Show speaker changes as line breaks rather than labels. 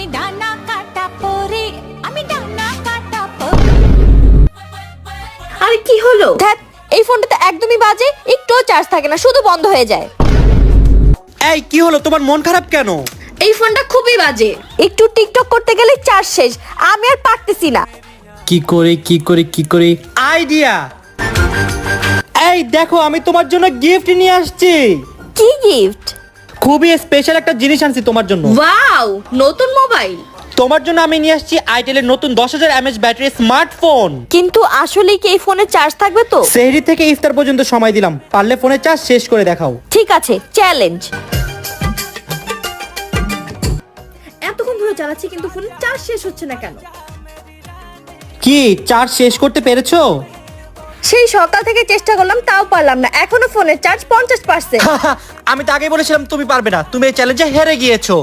আমি ডানা কাটা পরে, আমি ডানা কাটা পরে।
আরে কি হলো?
ধ্যাৎ, এই ফোনটাতে একদমই বাজে, একটুও চার্জ থাকে না, শুধু বন্ধ হয়ে যায়।
এই কি হলো, তোমার মন খারাপ কেন?
এই ফোনটা খুবই বাজে।
একটু টিকটক করতে গেলে চার্জ শেষ, আমি আর পারতেছি না।
কি করে আইডিয়া! এই দেখো, আমি তোমার জন্য গিফট নিয়ে আসছি।
কি গিফট?
খুবই স্পেশাল একটা জিনিস আনছি তোমার জন্য।
ওয়াও, নতুন মোবাইল।
তোমার জন্য আমি নিয়ে আসছি আইটেলের নতুন 10,000 mAh ব্যাটারি স্মার্টফোন।
কিন্তু আসলে কি এই ফোনে চার্জ থাকবে তো?
সেহরি থেকে ইফতার পর্যন্ত সময় দিলাম, পারলে ফোনে চার্জ শেষ করে দেখাও।
ঠিক আছে, চ্যালেঞ্জ।
এতক্ষণ ধরে চালাচ্ছি কিন্তু ফোনে চার্জ শেষ হচ্ছে না কেন?
কি চার্জ শেষ করতে পেরেছো?
সেই সকাল থেকে চেষ্টা করলাম, তাও পারলাম না। এখনো ফোনের চার্জ 50%।
আমি তো আগেই বলেছিলাম তুমি পারবে না, তুমি এই চ্যালেঞ্জে হেরে গিয়েছো।